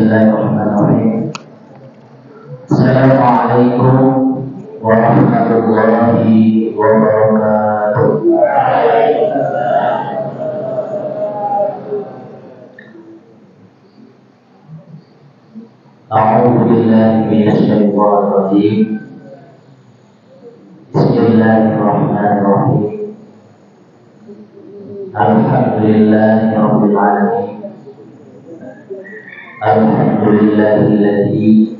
Bismillahirrahmanirrahim. Assalamualaikum warahmatullahi wabarakatuh. A'udzu billahi minasy syaithanir rajim. Bismillahirrahmanirrahim. Alhamdulillahi rabbil alamin. Alhamdulillahilladzi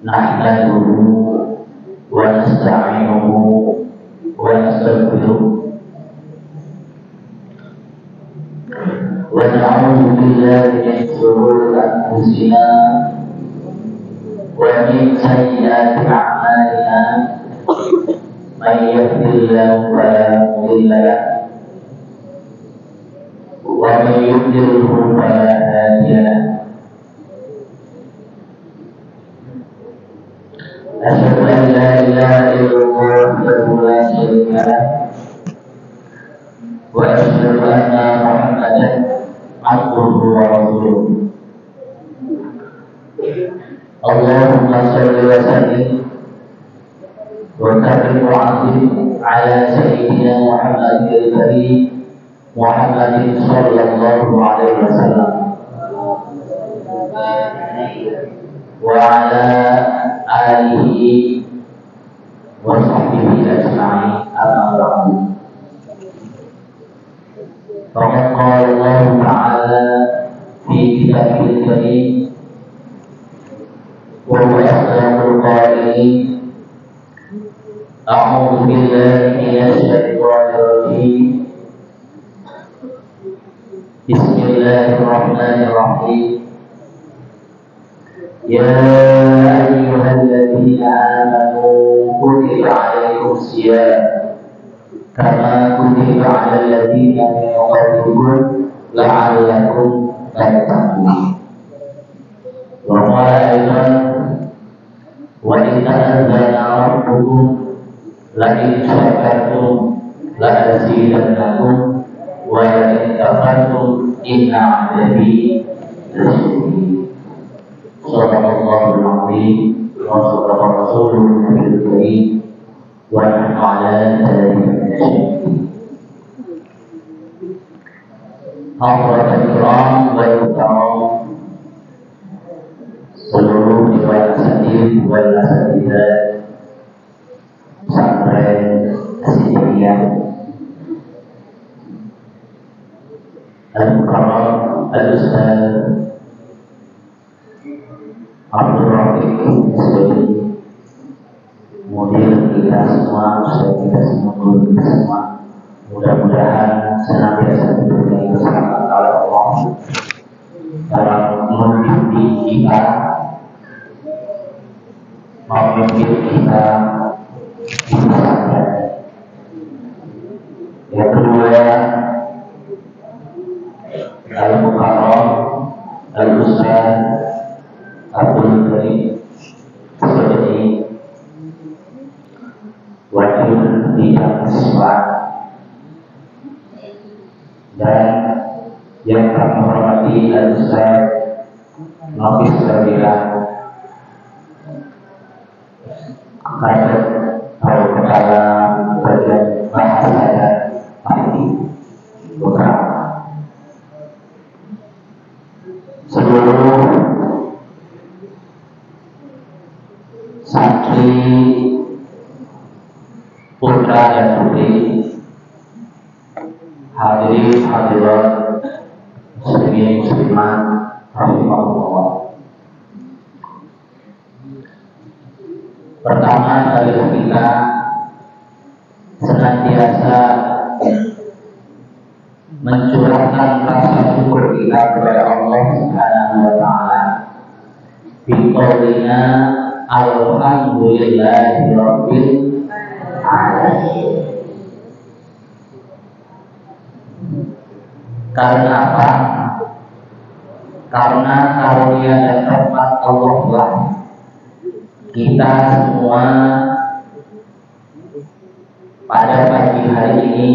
nahmaduhu wa nasta'inuhu wa nastaghfiruh wa na'udzu billahi min shururi anfusina wa min sayyiati a'malina. May yahdihillahu fala mudilla lahu wa may yudlilhu fala hadiya lahu. Asyhadu an la ilaha illallah wahdahu la syarika lahu wa asyhadu anna Muhammadan abduhu wa rasuluh. Allahumma shalli wa sallim wa karim wa azim ala sayyidina Muhammadin al-karim Muhammadin sallallahu alaihi wasallam wa ala alihi wa sahbihi ajma'in. Amma ba'du. Faqad qala Allah ta'ala fi kitabihil karim wa huwa asdaqul qa'ilin. A'udzu billahi minasy syaithanir rajim. Bismillahirrahmanirrahim. Ya ayyuhalladzina amanu kutiba 'alaikumus shiyam kama kutiba 'alal ladzina min qablikum la'allakum tattaqun. Wa qala aidan wa in ta'azzana rabbukum la in syakartum la azidannakum wa in kafartum inna 'adabi lasyadid. Shadaqallahul 'azim wa shadaqa rasulun nabiyil karim wa nahnu 'ala dzalika minasy-syahidin. Hadirin kiram wa muhtaram, seluruh dewan asatidz wal asatidzah pesantren As-Siddiqiyah Al-Mukarram Al-Ustaz Abdul Rafiq Iswadi, kemudian kita semua, kita semua, guru kita semua, mudah-mudahan senantiasa diberikan keselamatan oleh Allah dalam memimpin kita, memimpin kita di pesantren. Yang kedua, Al-Mukarram Al-Ustaz Abdul Karim Iswadi, wakil bidang siswa, dan yang kami hormati Al-Ustaz Nafis Sabila, Kadep atau Kepala Bagian Bahasa dan Arti Beberapa, seluruh santri, putra dan putri, hadirin hadirat muslimin muslimat rahimahullah. Pertama kali kita senantiasa mencurahkan rasa syukur kita kepada Allah Subhanahu wa taala bi qaulina alhamdulillahi rabbil alamin. Karena apa? Karena karunia dan rahmat Allah lah kita semua pada pagi hari ini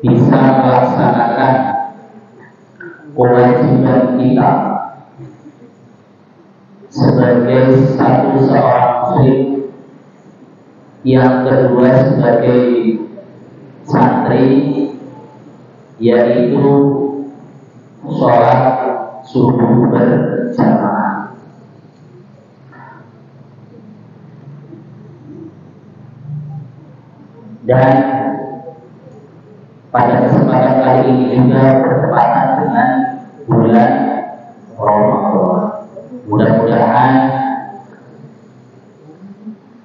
bisa melaksanakan kewajiban kita sebagai seorang muslim, yang kedua sebagai santri, yaitu sholat subuh berjamaah. Dan pada kesempatan kali ini juga bertepatan dengan bulan Ramadan. Mudah-mudahan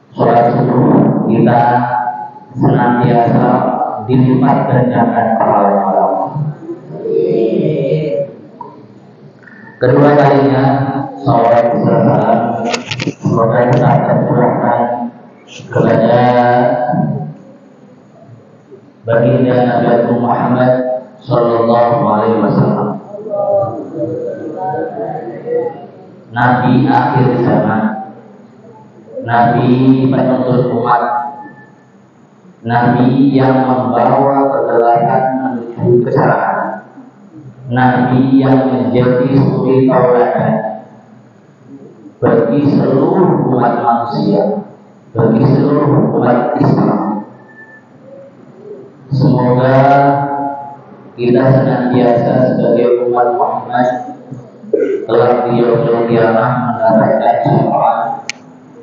sholat subuh kita senantiasa dilipat gandakan pahala Allah. Kedua kalinya sholat bersalam semoga kita tercurahkan kepada baginda Nabi Muhammad Sallallahu Alaihi Wasallam, Nabi akhir zaman, Nabi penuntut umat, Nabi yang membawa kegelapan menuju kecerahan, Nabi yang menjadi suri tauladan bagi seluruh umat manusia, bagi seluruh umat Islam. Semoga kita senantiasa sebagai umat Muhammad telah di yaumil qiyamah mendapatkan syafaat.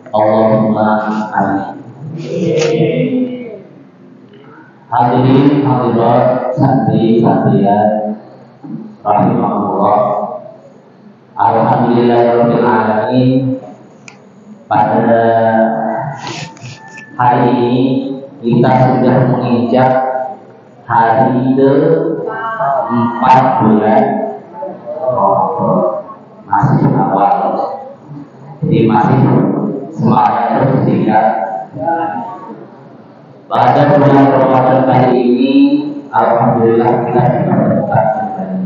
Allahumma amin. Hadirin hadirat santri-santriyan rahimahullah. Alhamdulillahirabbil alamin. Pada hari ini kita sudah menginjak hari ke-4 bulan Ramadan, masih awal, jadi masih semangat terus sehingga pada bulan Ramadan kali ini alhamdulillah kita sudah berdekat kembali.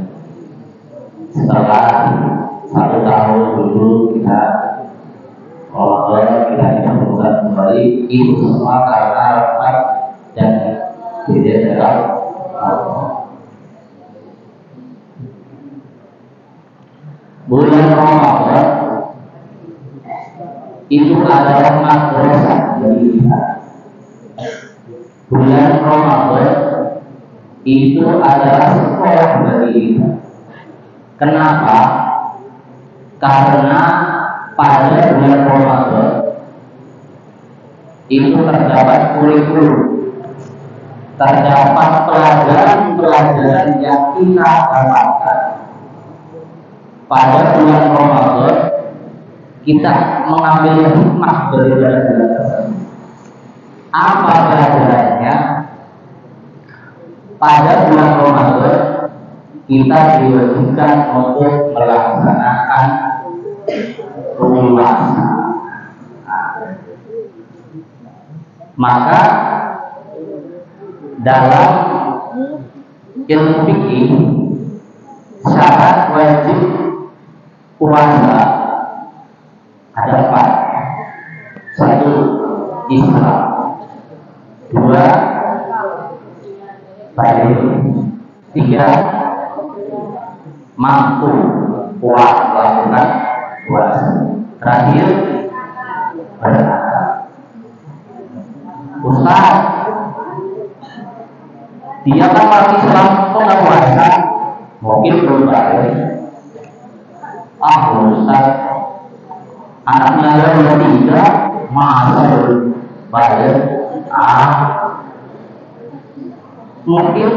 Setelah 1 tahun dulu kita Ramadan, kita tidak berdekat kembali. Itu semua karena rahmat dan hidayah dalam Allah. Bulan Ramadan itu adalah madrasah bagi kita. Bulan Ramadan itu adalah sekolah bagi kita. Kenapa? Karena pada bulan Ramadan itu terdapat kurikulum, terdapat pelajaran-pelajaran yang kita dapatkan. Pada bulan Ramadan kita mengambil hikmah dari bulan tersebut. Apa pelajarannya? Pada bulan Ramadan kita diwajibkan untuk melaksanakan puasa. Maka dalam ilmu fikih syarat wajib puasa ada 4. 1. Islam. 2. Baik. 3. Mampu melakukan puasa. Terakhir berzakat. Ustaz, dia kan orang Islam kok nggak puasa? Mungkin belum balik. Ustaz, anaknya ada 3, masa belum balik? Mungkin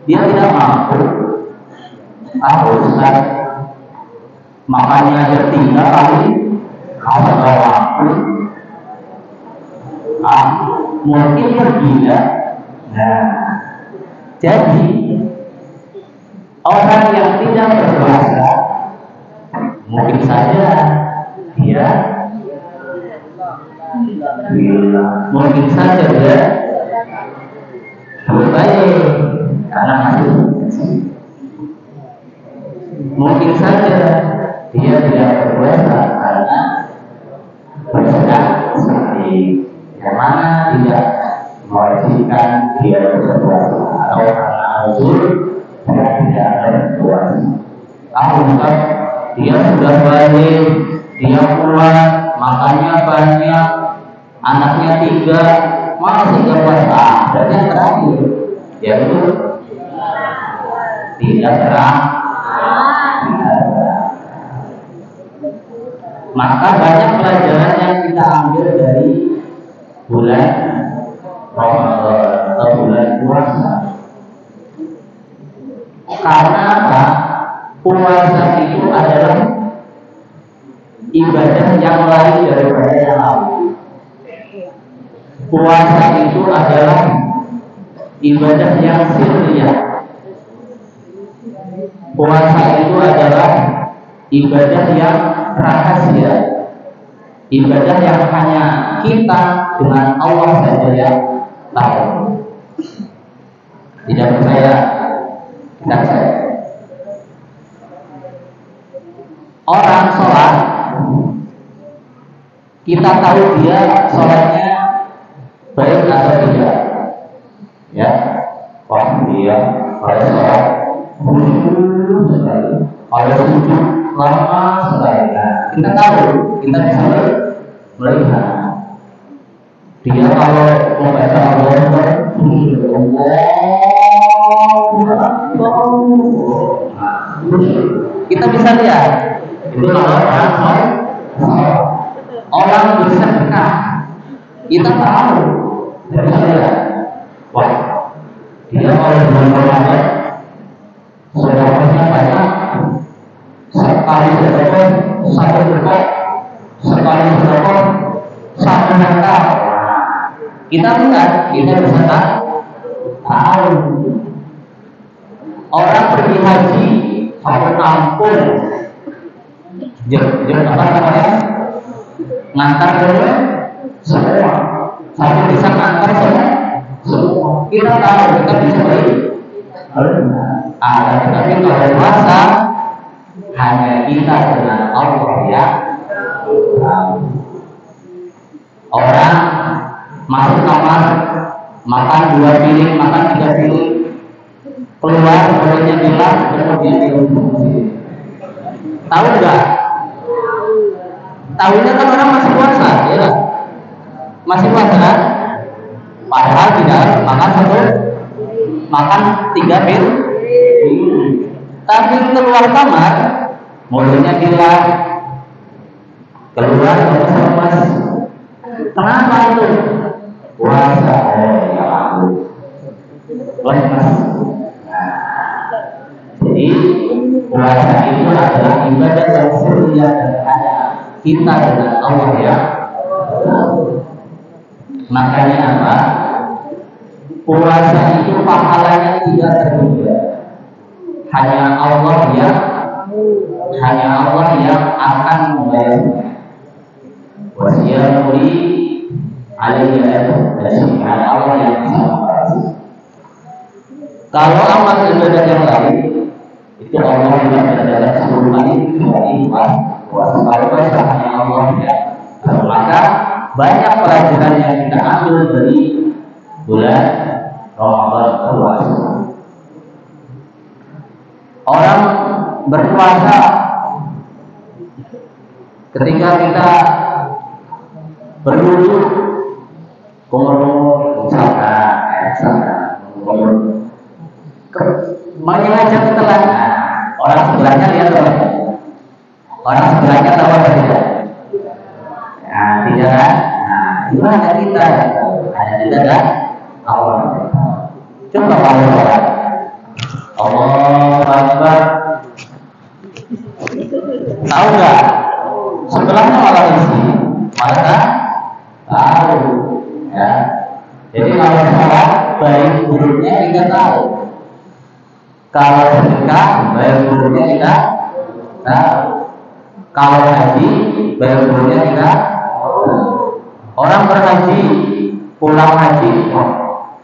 dia tidak mampu. Ustaz, makannya aja 3 kali, kalau nggak mampu. Mungkin berbeda. Nah, jadi orang yang tidak berpuasa mungkin saja dia mungkin saja dia baik karena masih mungkin saja dia tidak berpuasa karena bersedang sakit, yang mana tidak mewajibkan dia berpuasa atau karena uzur dan tidak berpuasa. Ustaz, dia sudah balik, dia kuat, makannya banyak, anaknya 3, masih nggak puasa. Berarti yang terakhir, yaitu tidak terang. Maka banyak pelajaran yang kita ambil dari bulan Ramadan atau bulan puasa. Karena apa? Puasa itu adalah ibadah yang lain daripada yang lain. Puasa itu adalah ibadah yang sirriyah. Puasa itu adalah ibadah yang rahasia, ibadah yang hanya kita dengan Allah saja yang tahu. Tidak percaya? Tidak percaya. Orang sholat, kita tahu dia sholatnya baik atau tidak. Ya, wah dia kalau sholat sekali, kalau sujud lama sekali. Kita tahu, kita bisa melihat dia kalau membaca Allah, kita bisa lihat. Itu orang bersedekah, kita tahu, kita bisa lihat. Wah, dia kalau berbuat sedekahnya banyak. Sekali sedekah, satu berkah, sekali sedekah, satu berkah. Kita lihat, kita bisa tahu. Orang pergi haji, satu kampung, apa namanya? Ngantar dulu semua, satu bisa ngantar semua. Kita tahu, kita bisa beli. Tapi kalau puasa hanya kita dengan Allah ya. Orang masuk kamar, makan 2 piring, makan 3 piring, keluar mulutnya bilang, kemudian diundi. Tahu nggak? Tahunya kan orang masih puasa, ya kan? Masih puasa kan? Padahal tidak makan makan 3 piring. Tapi keluar kamar, mulutnya bilang, keluar lemas. Kenapa itu? Puasa ya aku lemas. Jadi puasa itu adalah ibadah yang sirriyah dan hanya kita dengan Allah ya. Makanya apa? Puasa itu pahalanya tidak terhingga. Hanya Allah yang akan membayarnya. Wasiyamuli alaihi dan hanya Allah yang bisa membayar. Kalau amal ibadah yang lain itu Allah juga berada sebelumnya dari puasa. Kalau puasa hanya Allah ya. Maka banyak pelajaran yang kita ambil dari bulan Ramadan puasa. Orang berpuasa ketika kita berwudu, menyengaja setelah orang sebelahnya lihat apa? Orang sebelahnya tahu apa tidak? Nah, tidak kan? Nah, itu hanya kita dan Allah. Coba kalau sholat, Allah Akbar, tahu nggak? Sebelahnya malah isi, malah tahu, ya. Jadi kalau sholat baik buruknya kita tahu. Kalau sedekah baik buruknya kita tahu. Kalau haji baik buruknya kita tahu. Orang berhaji pulang haji,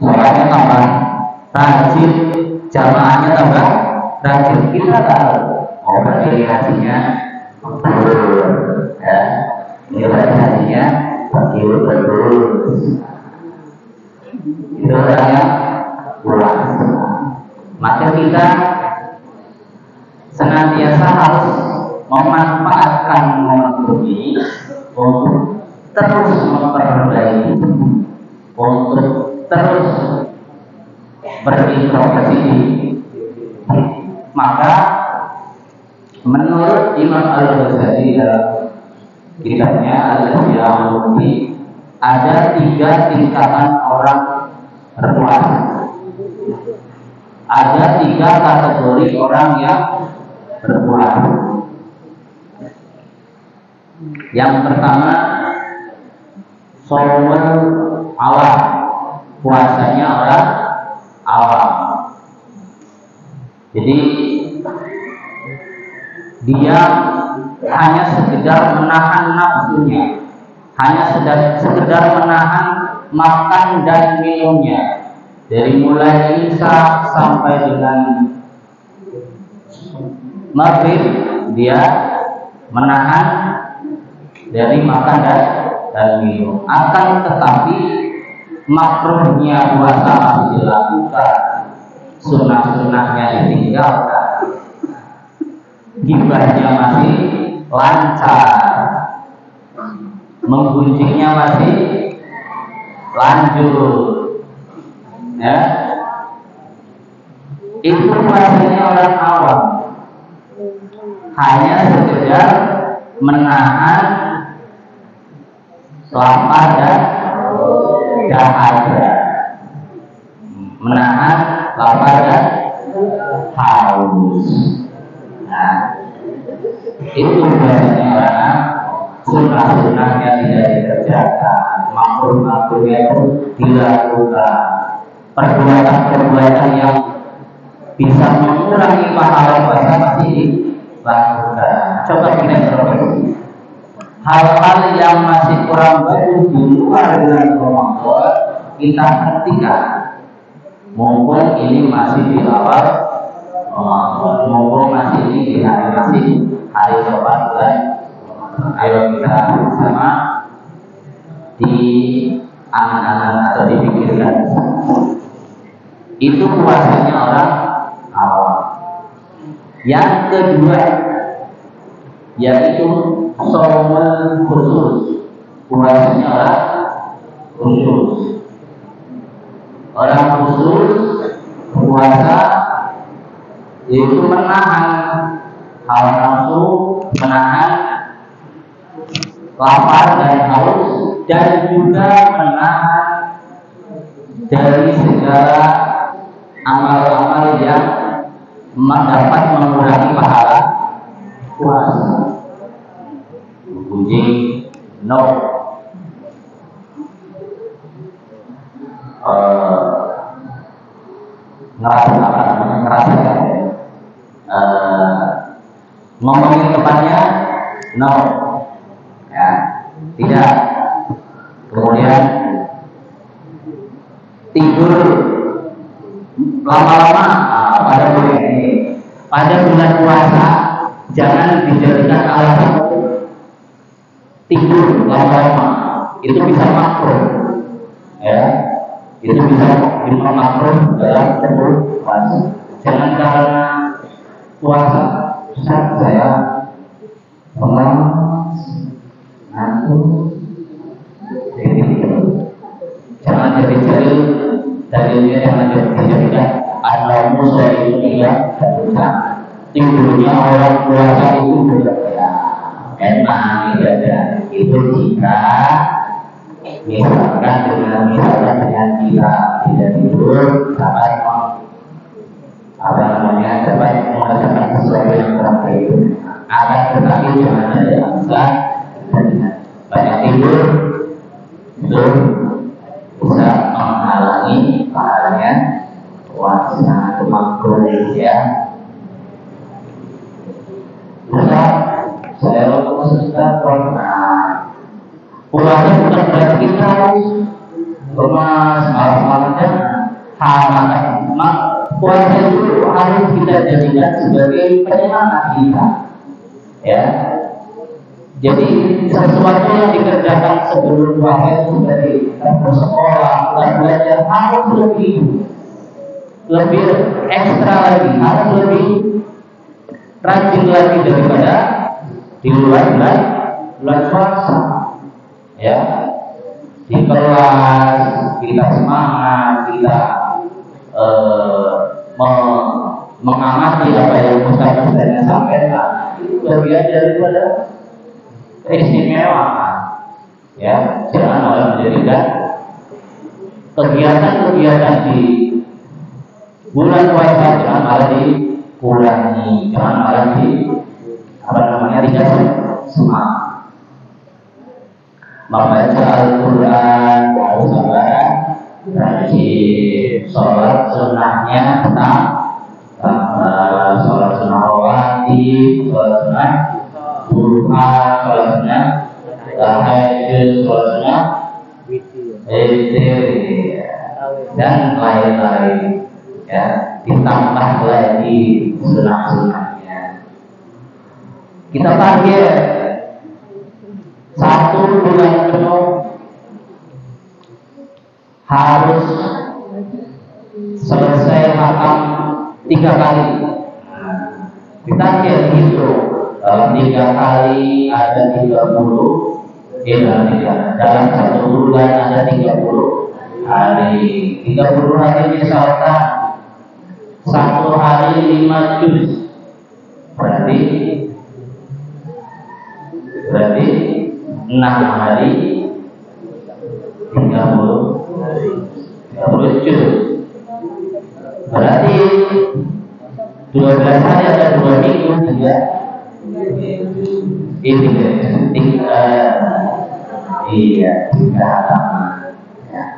sholatnya tambah rajin, jamaahnya tambah rajin. Kita tahu. Oh berarti hajinya ya, nilai hajinya betul. Itu orangnya pulang. Maka kita senantiasa harus memanfaatkan momentum ini untuk terus memperbaiki, untuk terus berintrospeksi. Maka menurut Imam Al-Ghazali dalam kitabnya Al-Jami' ada 3 tingkatan orang berpuasa. Ada 3 kategori orang yang berpuasa. Yang pertama, shaumul awam, puasanya orang awam. Jadi dia hanya sekedar menahan nafsunya, hanya sekedar menahan makan dan minumnya, dari mulai isya sampai dengan maghrib dia menahan dari makan dan minum. Akan tetapi makruhnya puasa masih dilakukan, sunnah-sunnahnya ditinggalkan, gibahnya masih lancar, menggunjingnya masih lanjut, ya. Itu puasanya orang awam, hanya sekedar menahan lapar dan dahaga, menahan lapar dan haus. Nah, itu biasanya orang sunnah-sunnahnya tidak dikerjakan, makruh-makruhnya itu dilakukan, perbuatan-perbuatan yang bisa mengurangi pahala puasa masih dilakukan. Coba kita introspeksi hal-hal yang masih kurang bagus di luar bulan Ramadan, kita hentikan. Mumpung ini masih di awal Ramadan, mumpung masih ini di hari keempat bulan. Ayo kita bersama di angan-angan atau dipikirkan. Itu puasanya orang awam. Yang kedua yaitu shaumul khusus, puasanya orang khusus. Orang khusus puasa yaitu menahan hawa nafsu, menahan lapar dan haus, dan juga menahan dari segala amal-amal yang dapat mengurangi pahala puasa. Kunci no. Ngerasa ngomongin depannya no, ya, tidak. Kemudian tidur lama-lama pada bulan puasa jangan dijadikan alasan tidur lama-lama, itu bisa makruh, ya, itu bisa dibilang makruh dalam puasa. Jangan karena puasa saya pengamas ngantuk, jangan jadi dalilnya, jangan dijadikan ada musuh itu tidak tidurnya orang puasa itu berbeda. Memang tidak, itu jika misalkan dengan kita tidak tidur dapat dapat mengerjakan sesuatu yang kurang baik. Akan tetapi jangan ada alasan banyak tidur itu bisa menghalangi pahalanya puasa makruh, ya. Saya Ustaz pernah puasa bukan berarti kita lemas, malas-malasnya halangan. Puasa itu harus kita jadikan sebagai penyemangat kita, ya. Jadi sesuatu yang dikerjakan sebelum puasa itu dari bersekolah, belajar harus lebih ekstra lagi, harus lebih rajin lagi daripada di luar bulan puasa. Ya, di kelas kita semangat, kita mengamati apa yang Ustaz-Ustaznya sampaikan, itu bagian daripada keistimewaan. Ya, jangan malah menjadikan kegiatan-kegiatan di bulan puasa jangan malah dikurangi, jangan malah tidak semangat. Membaca Al-Quran, harus sabar, rajin sholat sunnahnya tentang sholat sunnah rawatib, sholat sunnah duha, sholat sunnah tahajud, sholat sunnah witir dan lain-lain. Ya, ditambah lagi sunnah-sunnahnya. Kita target 1 bulan penuh harus selesai khatam 3 kali. Kita gitu, dalam 3 kali ada 30. Dalam 1 bulan ada 30 hari. 30 hari misalkan 1 hari 5 juz, berarti 6 hari 30 juz, berarti 12 hari ada 2 minggu juga. Ini iya, 3 halaman. Ya.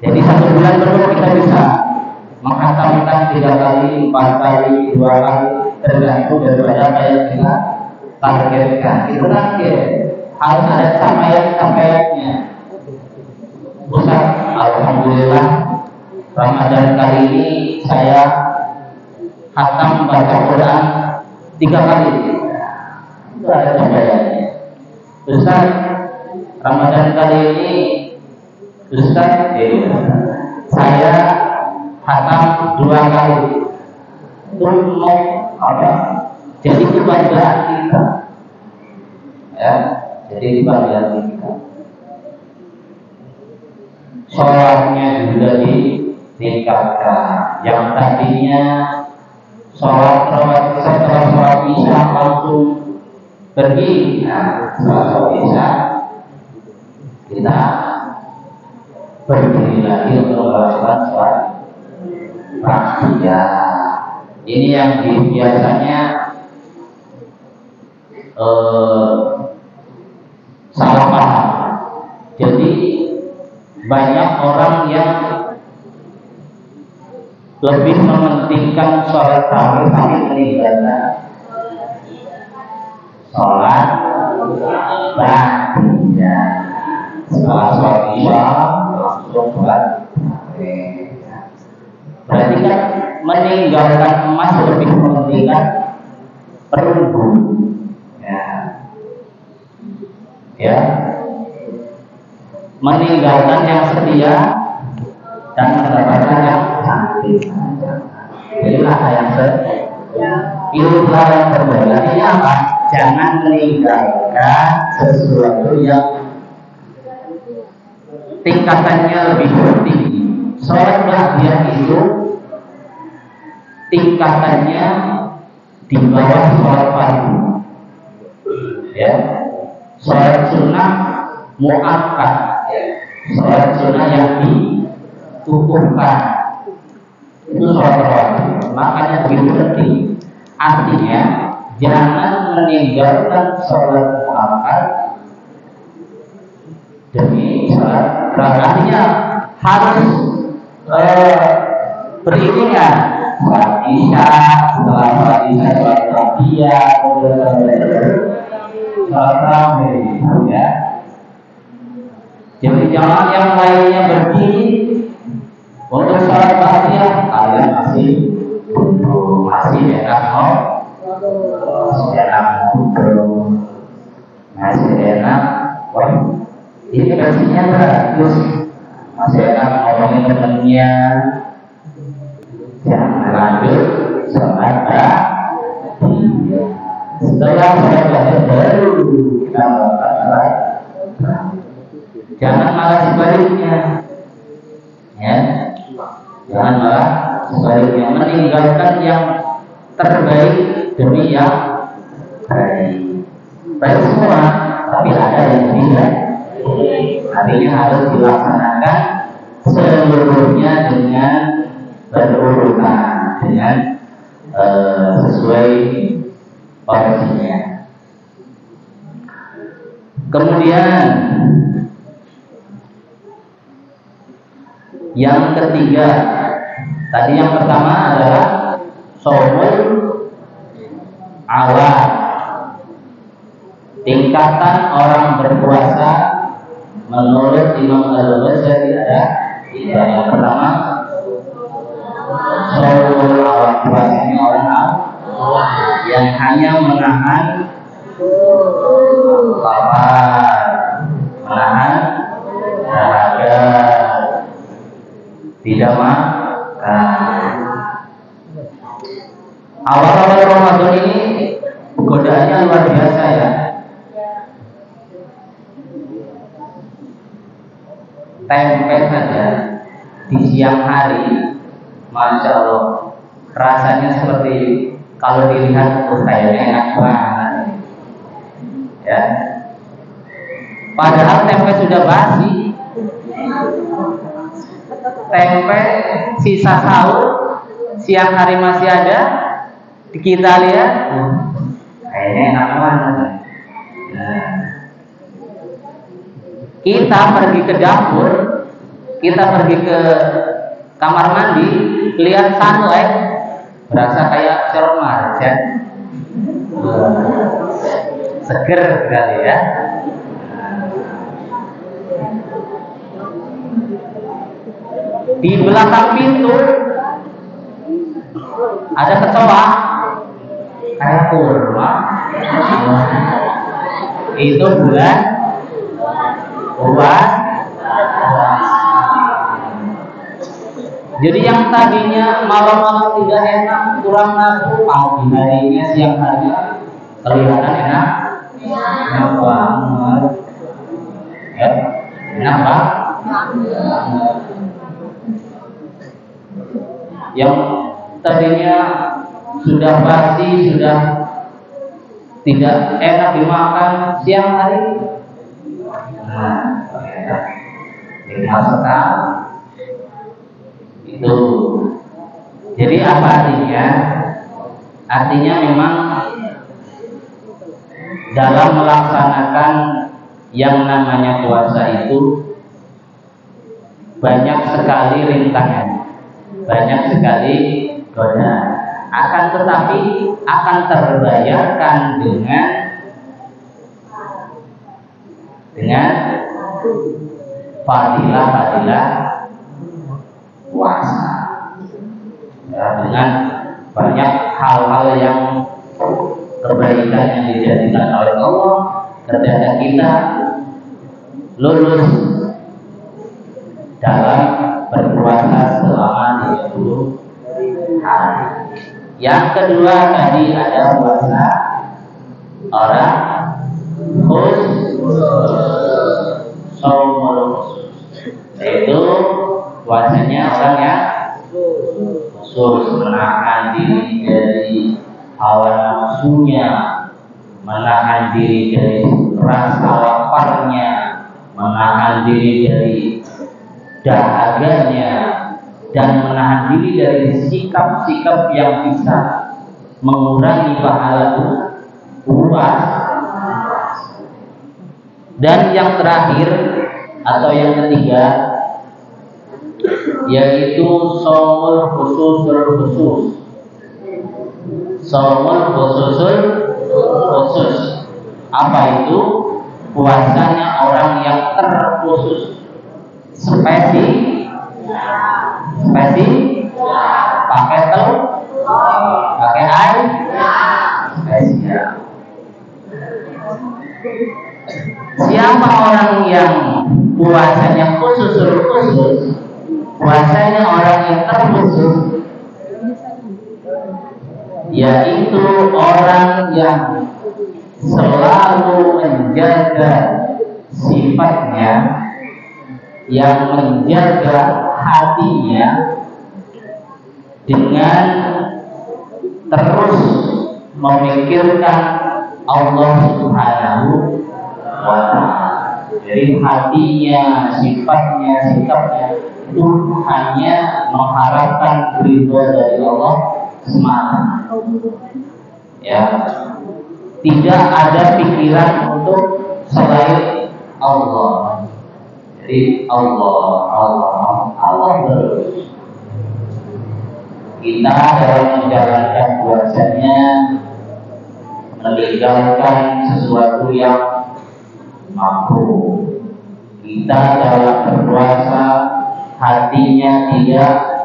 Jadi 1 bulan penuh kita bisa menghatamkan 3 kali, 4 kali, 2 kali, tergantung daripada apa yang kita targetkan. Itu target harus ada capaiannya. Ustaz, alhamdulillah Ramadan kali ini saya khatam baca Quran 3 kali. Itu ada capaiannya. Ustaz, Ramadan kali ini Ustaz, saya khatam 2 kali. Itu mau apa? Jadi kebanggaan kita. Ya, jadi kebanggaan kita. Sholatnya juga ditingkatkan. Yang tadinya sholat setelah sholat isya langsung pergi. Nah, setelah sholat isya kita berdiri lagi untuk melakukan sholat praktiyah. Ini yang biasanya salah paham. Jadi banyak orang yang lebih mementingkan sholat tarawih tapi meninggalkan sholat praktiyah. Setelah sholat isya langsung sholat. Berarti kan meninggalkan emas lebih mementingkan perunggu. Ya, meninggalkan yang setia dan mendapatkan yang cantik. Inilah yang inilah yang berbeda. Ini apa? Jangan meninggalkan sesuatu yang tingkatannya lebih tinggi. Sholat bahagia itu tingkatannya di bawah sholat fardu. Ya. Sholat sunnah mu'akkad, sholat sunnah yang dikukuhkan, itu sholat rawatib. Makanya begitu penting. Artinya jangan meninggalkan sholat mu'akkad demi sholat rawatib. Artinya harus beriringan. Sholat isya, setelah sholat isya sholat praktiyah, sholat tarawih, ya. Jadi jangan yang lainnya berdiri untuk sholat praktiyah, kalian masih enak masih enak. Wah, ini versinya bagus, masih enak ngomongin temennya. Jangan lanjut sholat Setelah sholat Fajr baru kita melakukan sholat tarawih. Jangan malah sebaliknya, ya. Jangan malah sebaliknya, meninggalkan yang terbaik demi yang baik. Baik semua, tapi ada yang tidak. Artinya harus dilaksanakan seluruhnya dengan berurutan, dengan sesuai porsinya. Kemudian yang ketiga, tadi yang pertama adalah shaumul awal, tingkatan orang berpuasa menurut Imam Al-Ghazali ada tiga. Yang pertama shaumul awal, puasanya orang awam yang hanya menahan lapar, menahan dahaga, tidak makan. Awal-awal Ramadan ini godaannya luar biasa, ya. Tempe saja di siang hari, Masya Allah, rasanya seperti kalau dilihat kayaknya enak banget, ya. Padahal tempe sudah basi. Tempe sisa sahur siang hari masih ada, kita lihat kayaknya enak banget. Nah, kita pergi ke dapur, kita pergi ke kamar mandi, lihat sunlight, berasa kayak cermat, ya. Seger sekali, ya. Di belakang pintu ada kecoa kayak kurma. Itu bulan puasa. Jadi yang tadinya malam-malam tidak enak, kurang nafsu, pagi harinya siang hari kelihatan enak, enak banget, ya, enak banget. Yang tadinya sudah basi, sudah tidak enak dimakan siang hari, nah, enak sekali. Itu. Jadi apa artinya? Artinya memang dalam melaksanakan yang namanya puasa itu banyak sekali rintangan, banyak sekali godaan. Akan tetapi akan terbayarkan dengan fadilah-fadilah puasa, ya, dengan banyak hal-hal yang kebaikan yang dijadikan oleh Allah ketika kita lulus dalam berpuasa selama 30 hari. Yang kedua tadi ada puasa orang khusus, yaitu puasanya orang yang khusus, menahan diri dari hawa nafsunya, menahan diri dari rasa laparnya, menahan diri dari dahaganya, dan menahan diri dari sikap-sikap yang bisa mengurangi pahala puasa. Dan yang terakhir atau yang ketiga yaitu shaumul khusus. Shaumul khusus. Apa itu? Puasanya orang yang terkhusus, spesial, pakai telur, pakai air, spesial. Siapa orang yang puasanya khusus, puasanya orang yang terkhusus, yaitu orang yang selalu menjaga sifatnya, yang menjaga hatinya dengan terus memikirkan Allah Subhanahu wa Ta'ala. Jadi hatinya, sifatnya, sikapnya itu hanya mengharapkan ridho dari Allah semata. Ya, tidak ada pikiran untuk selain Allah. Jadi Allah terus. Kita dalam menjalankan puasanya meninggalkan sesuatu yang makruh. Kita dalam berpuasa hatinya tidak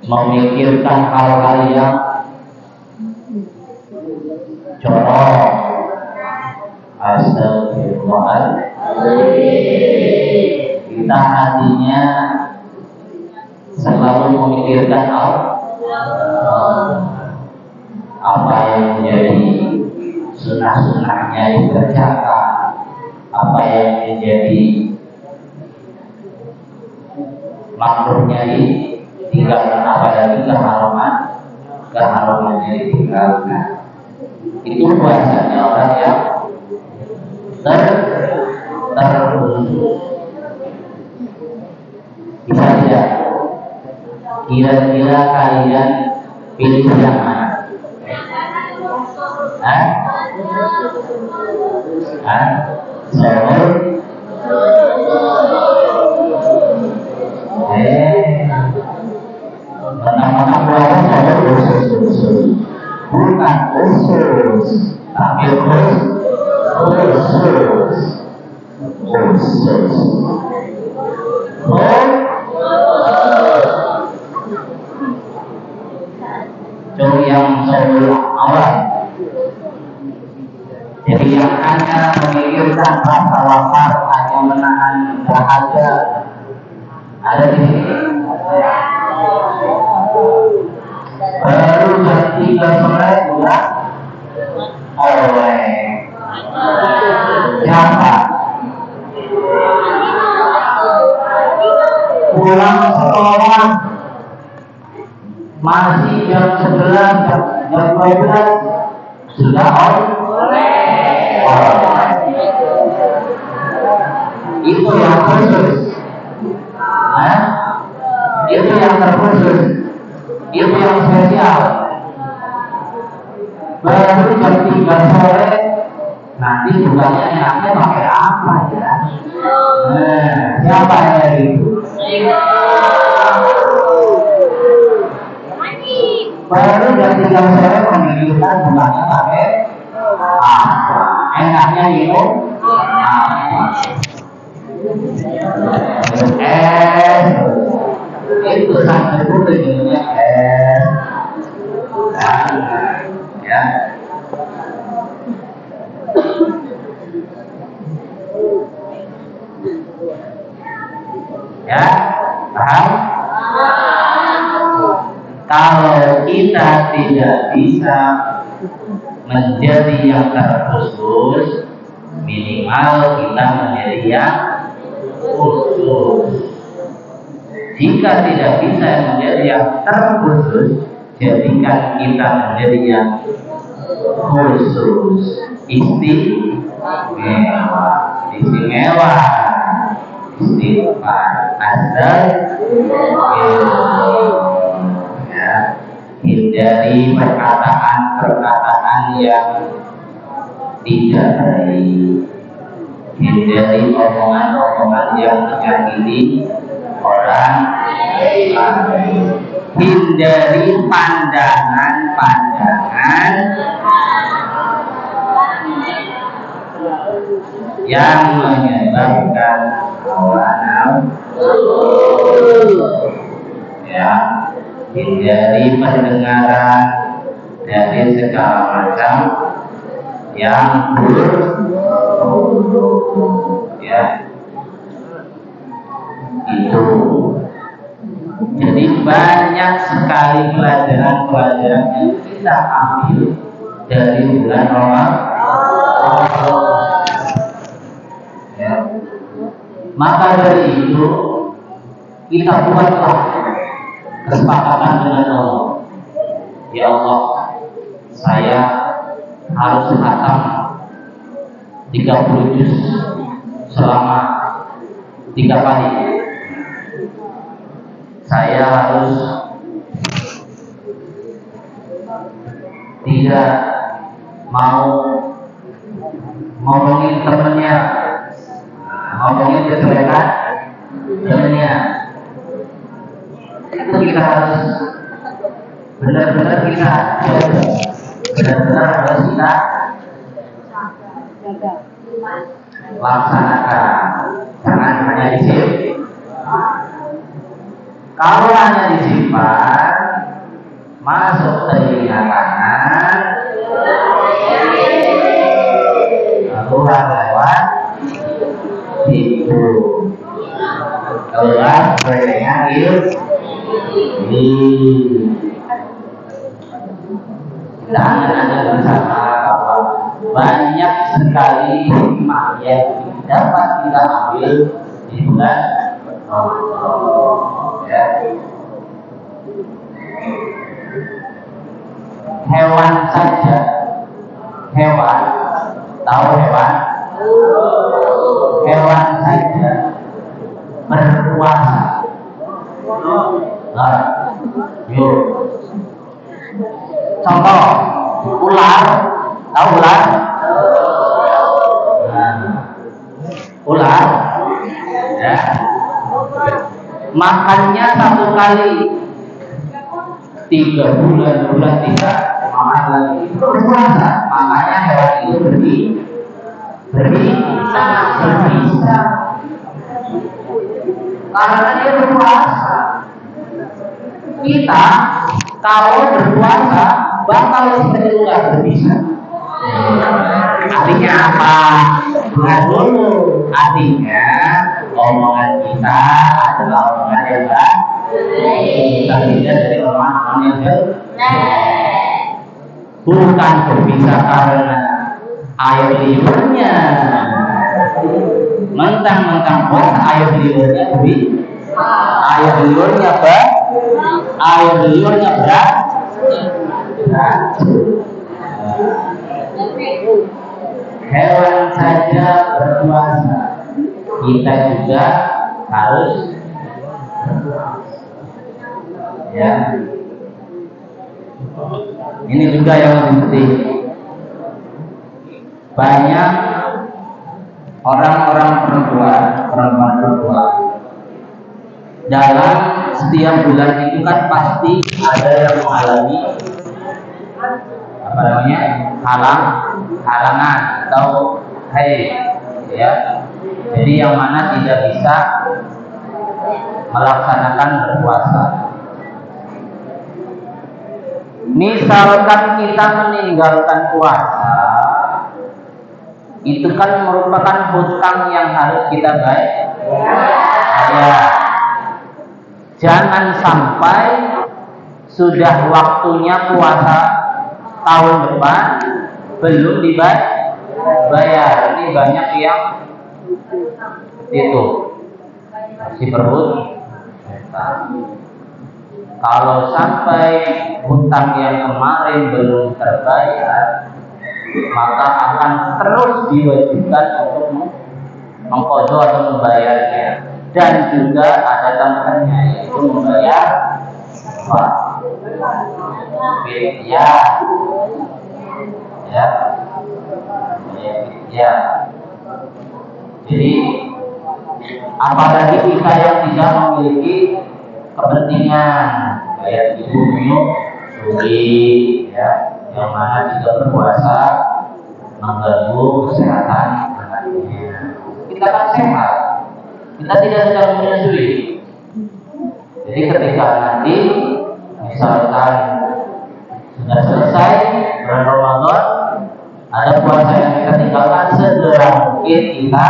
memikirkan hal-hal yang jorok. Astagfirullahaladzim. Kita hatinya selalu memikirkan apa yang menjadi sunnah-sunnahnya dikerjakan, apa yang menjadi makruhnya ditinggalkan, apalagi keharamannya ditinggalkan. Itu puasanya orang yang terkhusus. Bisa tidak? Kira-kira kalian pilih yang mana? Sahur? Pertama-tama puasa sahur khusus. Bukan khusus, tapi khusus. Cuma yang sahur awal. Jadi yang hanya memikirkan rasa lapar, hanya menahan dahaga, ada di sini. Baru jam 3 sore sudah oleh siapa? Pulang sekolah masih jam 11, jam 12 sudah itu yang khusus. Itu yang terkhusus, itu yang spesial. Baru jam 3 sore nanti bukannya enaknya pakai apa ya? Siapa yang itu? Baru jam 3 sore memikirkan bukannya pakai apa? Enaknya minum apa? Itu sampai putih minumnya ya. Ya, paham? Kalau kita tidak bisa menjadi yang terkhusus, minimal kita menjadi yang khusus. Jika tidak bisa menjadi yang terkhusus, jadikan kita menjadi yang khusus. Istimewa, istighfar, ya. Hindari perkataan-perkataan yang tidak baik. Hindari omongan-omongan yang menyakiti orang lain. Hindari pandangan-pandangan yang menyebabkan hawa nafsu. Ya, hindari pendengaran dari segala macam yang buruk. Ya, itu Jadi banyak sekali pelajaran-pelajaran yang kita ambil dari bulan Ramadan. Ya. Maka dari itu kita buatlah kesepakatan dengan Allah. Ya Allah, saya harus khatam 30 juz selama 3 kali. Saya harus tidak mau ngomongin temennya, ngomongin kejelekan temennya. Itu kita harus benar-benar kita benar-benar harus kita laksanakan. Jangan hanya disimpan. Kalau hanya disimpan, masuk telinga kanan, keluar lewat hidung, keluar telinga kiri. Jangan ada bersama bahwa banyak sekali hikmah yang dapat kita ambil di bulan Ramadan. Ya. Hewan saja, hewan, tahu hewan? Hewan saja berpuasa. Nah, yuk. Contoh, ular, tahu ular? Nah, ular, ya. Makannya 1 kali 3 bulan tidak makan lagi, itu berpuasa. Makanya hewan itu berbisa karena dia berpuasa. Kita kalau berpuasa bakal seperti ular berbisa. Artinya apa? Dengar dulu. Artinya omongan kita adalah omongan yang baik. Kita tidak dari omongan yang jelek. Bukan berbisa karena air liurnya. Mentang-mentang puasa air liurnya air liurnya berat. Hewan saja berpuasa, kita juga harus berpuasa. Ya, ini juga yang lebih penting. Banyak orang-orang perempuan dalam setiap bulan itu kan pasti ada yang mengalami apa namanya halangan atau haid, ya. Jadi yang mana tidak bisa melaksanakan berpuasa. Misalkan kita meninggalkan puasa, itu kan merupakan hutang yang harus kita bayar. Ya. Jangan sampai sudah waktunya puasa tahun depan belum dibayar. Ini banyak yang itu masih berebut. Kalau sampai hutang yang kemarin belum terbayar, maka akan terus diwajibkan untuk mengqadha atau membayarnya, dan juga ada tambahannya, yaitu membayar fidyah, ya. Jadi apalagi kita yang tidak memiliki kepentingan kayak ibu menyusui, ya, yang mana tidak berpuasa mengganggu kesehatan anaknya. Kita kan sehat, kita tidak sedang menyusui. Jadi ketika nanti misalkan sudah selesai bulan Ramadan, ada puasa yang kita tinggalkan, segera mungkin kita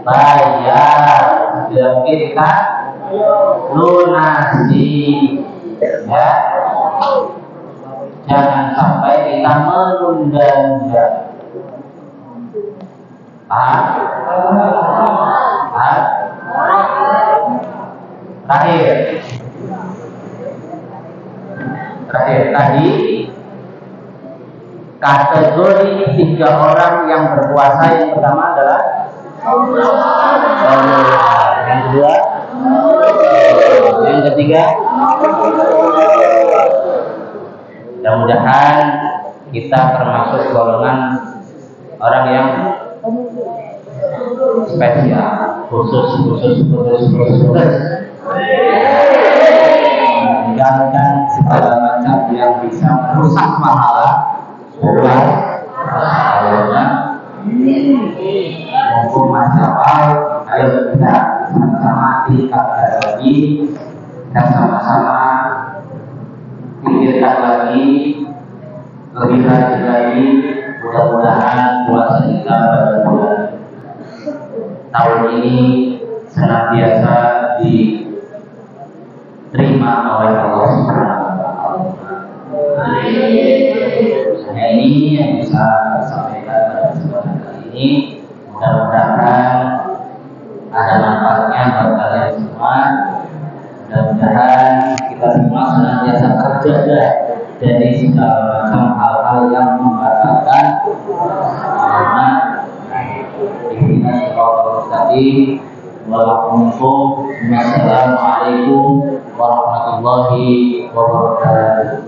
bayar, segera mungkin kita lunasi, ya. Jangan sampai kita menunda-nunda. Terakhir tadi kategori 3 orang yang berpuasa, yang pertama adalah yang kedua, yang ketiga. Mudah-mudahan kita termasuk golongan orang yang spesial, khusus. Meninggalkan segala macam yang bisa merusak pahala. Mumpung masih awal, ayo kita sama-sama tingkatkan lagi, kita sama-sama pikirkan lagi, lebih rajin lagi. Mudah-mudahan puasa kita pada bulan tahun ini senantiasa diterima oleh Allah Subhanahu wa Ta'ala. Hanya ini yang bisa saya sampaikan pada kesempatan kali ini. Mudah-mudahan ada manfaatnya buat kalian semua. Mudah-mudahan kita semua senantiasa terjaga dari segala macam hal-hal yang membatalkan amanah. Wassalamualaikum warahmatullahi wabarakatuh.